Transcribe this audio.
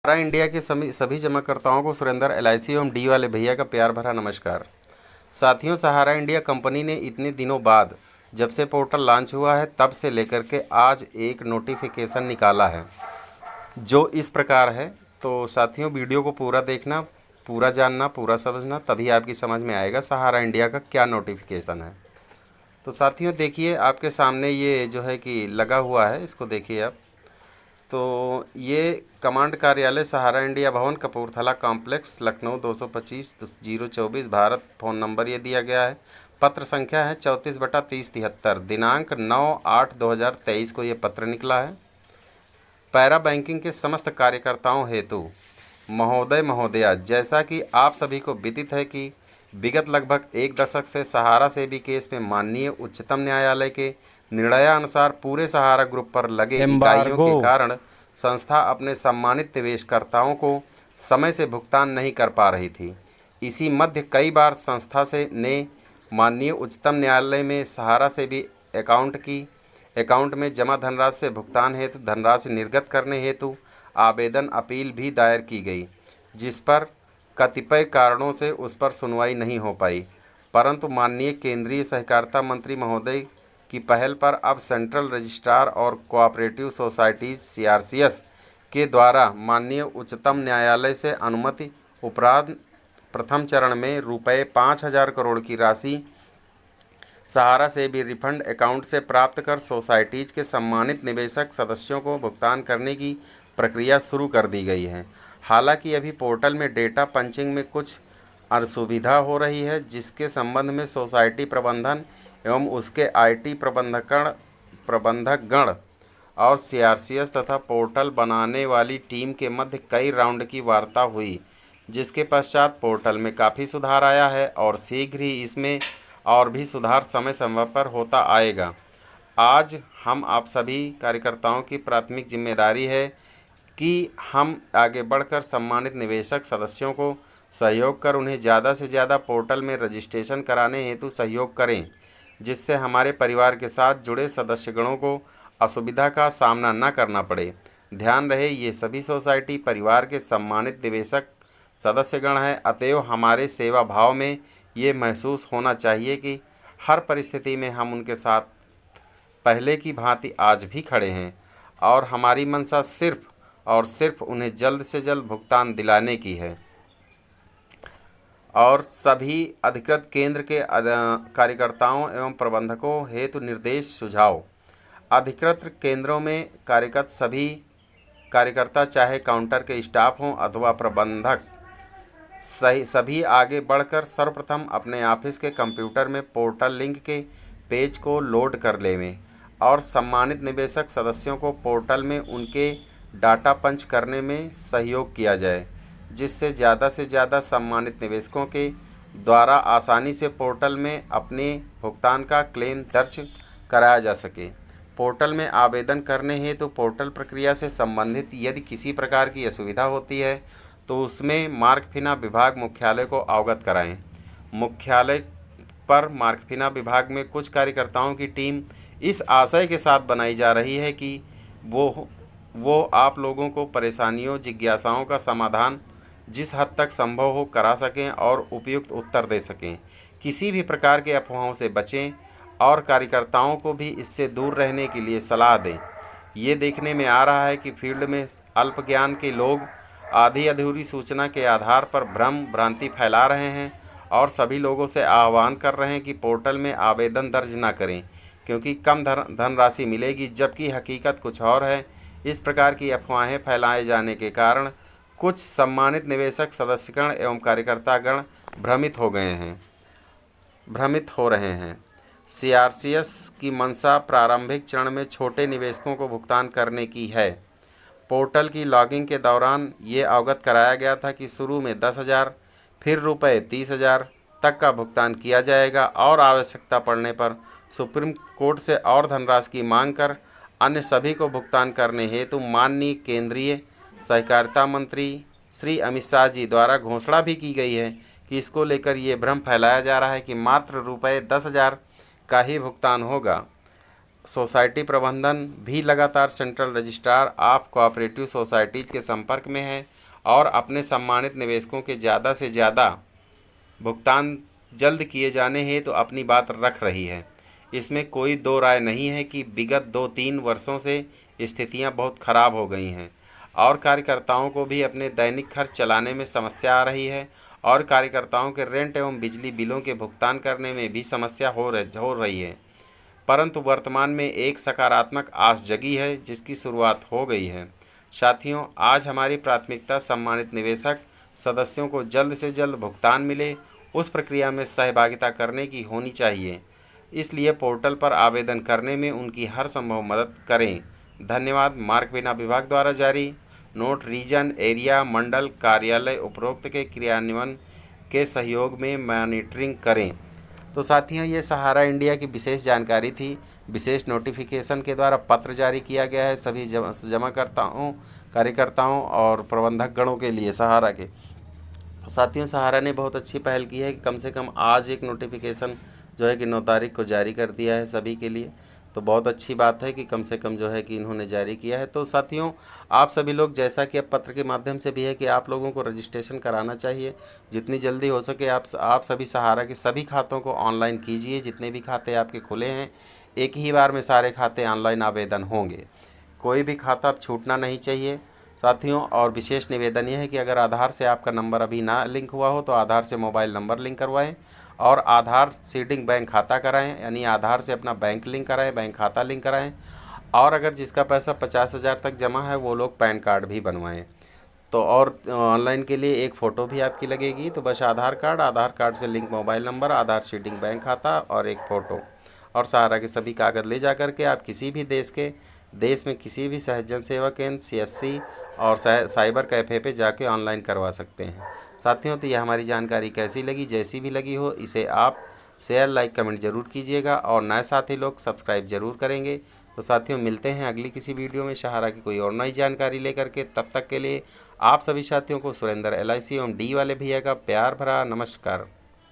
सहारा India के सभी जमाकर्ताओं को सुरेंद्र एलआईसी एवं डी वाले भैया का प्यार भरा नमस्कार। साथियों, सहारा इंडिया कंपनी ने इतने दिनों बाद जब से पोर्टल लॉन्च हुआ है तब से लेकर के आज एक नोटिफिकेशन निकाला है जो इस प्रकार है। तो साथियों, वीडियो को पूरा देखना, पूरा जानना, पूरा समझना, तभी आपकी समझ में आएगा सहारा इंडिया का क्या नोटिफिकेशन है। तो साथियों देखिए, आपके सामने ये जो है कि लगा हुआ है, इसको देखिए आप। तो ये कमांड कार्यालय सहारा इंडिया भवन Kapurthala complex Lucknow 225-024 Bharat. Phone number ये दिया गया है। पत्र संख्या है 34/3073। दिनांक 9/8/2023 को ये पत्र निकला है। पैरा बैंकिंग के समस्त कार्यकर्ताओं हेतु महोदय महोदया, जैसा कि आप सभी को विदित है कि विगत लगभग एक दशक से सहारा सेबी केस में माननीय उच्चतम न्यायालय के निर्णयानुसार पूरे सहारा ग्रुप पर लगे इकाइयों के कारण संस्था अपने सम्मानित निवेशकर्ताओं को समय से भुगतान नहीं कर पा रही थी। इसी मध्य कई बार संस्था से ने माननीय उच्चतम न्यायालय में सहारा सेबी अकाउंट में जमा धनराशि से भुगतान हेतु धनराशि निर्गत करने हेतु आवेदन अपील भी दायर की गई, जिस पर कतिपय कारणों से उस पर सुनवाई नहीं हो पाई। परंतु माननीय केंद्रीय सहकारिता मंत्री महोदय की पहल पर अब सेंट्रल रजिस्ट्रार और कोऑपरेटिव सोसाइटीज CRCS के द्वारा माननीय उच्चतम न्यायालय से अनुमति उपरांत प्रथम चरण में रुपये 5,000 करोड़ की राशि सहारा से भी रिफंड अकाउंट से प्राप्त कर सोसाइटीज के सम्मानित निवेशक सदस्यों को भुगतान करने की प्रक्रिया शुरू कर दी गई है। हालांकि अभी पोर्टल में डेटा पंचिंग में कुछ असुविधा हो रही है, जिसके संबंध में सोसाइटी प्रबंधन एवं उसके IT प्रबंधकगण और CRCS तथा पोर्टल बनाने वाली टीम के मध्य कई राउंड की वार्ता हुई, जिसके पश्चात पोर्टल में काफ़ी सुधार आया है और शीघ्र ही इसमें और भी सुधार समय समय पर होता आएगा। आज हम आप सभी कार्यकर्ताओं की प्राथमिक जिम्मेदारी है कि हम आगे बढ़कर सम्मानित निवेशक सदस्यों को सहयोग कर उन्हें ज़्यादा से ज़्यादा पोर्टल में रजिस्ट्रेशन कराने हेतु सहयोग करें, जिससे हमारे परिवार के साथ जुड़े सदस्यगणों को असुविधा का सामना न करना पड़े। ध्यान रहे, ये सभी सोसाइटी परिवार के सम्मानित निवेशक सदस्यगण हैं, अतएव हमारे सेवा भाव में ये महसूस होना चाहिए कि हर परिस्थिति में हम उनके साथ पहले की भांति आज भी खड़े हैं और हमारी मंशा सिर्फ और सिर्फ उन्हें जल्द से जल्द भुगतान दिलाने की है। और सभी अधिकृत केंद्र के कार्यकर्ताओं एवं प्रबंधकों हेतु निर्देश सुझाव। अधिकृत केंद्रों में कार्यरत सभी कार्यकर्ता, चाहे काउंटर के स्टाफ हों अथवा प्रबंधक, सभी आगे बढ़कर सर्वप्रथम अपने ऑफिस के कंप्यूटर में पोर्टल लिंक के पेज को लोड कर लें और सम्मानित निवेशक सदस्यों को पोर्टल में उनके डाटा पंच करने में सहयोग किया जाए, जिससे ज़्यादा से ज़्यादा सम्मानित निवेशकों के द्वारा आसानी से पोर्टल में अपने भुगतान का क्लेम दर्ज कराया जा सके। पोर्टल में आवेदन करने हेतु पोर्टल प्रक्रिया से संबंधित यदि किसी प्रकार की असुविधा होती है तो उसमें मार्कफिना विभाग मुख्यालय को अवगत कराएं। मुख्यालय पर मार्कफिना विभाग में कुछ कार्यकर्ताओं की टीम इस आशय के साथ बनाई जा रही है कि वो आप लोगों को परेशानियों, जिज्ञासाओं का समाधान जिस हद तक संभव हो करा सकें और उपयुक्त उत्तर दे सकें। किसी भी प्रकार के अफवाहों से बचें और कार्यकर्ताओं को भी इससे दूर रहने के लिए सलाह दें। ये देखने में आ रहा है कि फील्ड में अल्प ज्ञान के लोग आधी अधूरी सूचना के आधार पर भ्रम भ्रांति फैला रहे हैं और सभी लोगों से आह्वान कर रहे हैं कि पोर्टल में आवेदन दर्ज ना करें, क्योंकि कम धनराशि मिलेगी, जबकि हकीकत कुछ और है। इस प्रकार की अफवाहें फैलाए जाने के कारण कुछ सम्मानित निवेशक सदस्यगण एवं कार्यकर्तागण भ्रमित हो रहे हैं। CRCS की मंशा प्रारंभिक चरण में छोटे निवेशकों को भुगतान करने की है। पोर्टल की लॉगिंग के दौरान ये अवगत कराया गया था कि शुरू में 10,000, फिर रुपये 30,000 तक का भुगतान किया जाएगा और आवश्यकता पड़ने पर सुप्रीम कोर्ट से और धनराशि की मांग कर अन्य सभी को भुगतान करने हेतु माननीय केंद्रीय सहकारिता मंत्री श्री अमित शाह जी द्वारा घोषणा भी की गई है कि इसको लेकर ये भ्रम फैलाया जा रहा है कि मात्र रुपये 10,000 का ही भुगतान होगा। सोसाइटी प्रबंधन भी लगातार central registrar of cooperative societies के संपर्क में है और अपने सम्मानित निवेशकों के ज़्यादा से ज़्यादा भुगतान जल्द किए जाने हेतु तो अपनी बात रख रही है। इसमें कोई दो राय नहीं है कि विगत 2-3 वर्षों से स्थितियां बहुत खराब हो गई हैं और कार्यकर्ताओं को भी अपने दैनिक खर्च चलाने में समस्या आ रही है और कार्यकर्ताओं के रेंट एवं बिजली बिलों के भुगतान करने में भी समस्या हो रही है। परंतु वर्तमान में एक सकारात्मक आस जगी है जिसकी शुरुआत हो गई है। साथियों, आज हमारी प्राथमिकता सम्मानित निवेशक सदस्यों को जल्द से जल्द भुगतान मिले उस प्रक्रिया में सहभागिता करने की होनी चाहिए। इसलिए पोर्टल पर आवेदन करने में उनकी हर संभव मदद करें। धन्यवाद। मार्क बिना विभाग द्वारा जारी नोट रीजन एरिया मंडल कार्यालय उपरोक्त के क्रियान्वयन के सहयोग में मॉनिटरिंग करें। तो साथियों, ये सहारा इंडिया की विशेष जानकारी थी। विशेष नोटिफिकेशन के द्वारा पत्र जारी किया गया है सभी जमाकर्ताओं, कार्यकर्ताओं और प्रबंधक गणों के लिए सहारा के। साथियों, सहारा ने बहुत अच्छी पहल की है कि कम से कम आज एक नोटिफिकेशन जो है कि 9 तारीख को जारी कर दिया है सभी के लिए। तो बहुत अच्छी बात है कि कम से कम जो है कि इन्होंने जारी किया है। तो साथियों, आप सभी लोग जैसा कि अब पत्र के माध्यम से भी है कि आप लोगों को रजिस्ट्रेशन कराना चाहिए जितनी जल्दी हो सके। आप सभी सहारा के सभी खातों को ऑनलाइन कीजिए। जितने भी खाते आपके खुले हैं एक ही बार में सारे खाते ऑनलाइन आवेदन होंगे। कोई भी खाता छूटना नहीं चाहिए साथियों। और विशेष निवेदन यह है कि अगर आधार से आपका नंबर अभी ना लिंक हुआ हो तो आधार से मोबाइल नंबर लिंक करवाएं और आधार सीडिंग बैंक खाता कराएं, यानी आधार से अपना बैंक लिंक कराएं, बैंक खाता लिंक कराएं। और अगर जिसका पैसा 50,000 तक जमा है वो लोग पैन कार्ड भी बनवाएं। तो और ऑनलाइन के लिए एक फ़ोटो भी आपकी लगेगी। तो बस आधार कार्ड से लिंक मोबाइल नंबर, आधार सीडिंग बैंक खाता और एक फ़ोटो और सहारा के सभी कागज़ ले जा कर के आप किसी भी देश में किसी भी सहज सेवा केंद्र, CSC और साइबर कैफ़े पे जाके ऑनलाइन करवा सकते हैं। साथियों, तो यह हमारी जानकारी कैसी लगी, जैसी भी लगी हो इसे आप शेयर, लाइक, कमेंट ज़रूर कीजिएगा और नए साथी लोग सब्सक्राइब ज़रूर करेंगे। तो साथियों, मिलते हैं अगली किसी वीडियो में सहारा की कोई और नई जानकारी लेकर के। तब तक के लिए आप सभी साथियों को सुरेंद्र LIC एवं D वाले भैया का प्यार भरा नमस्कार।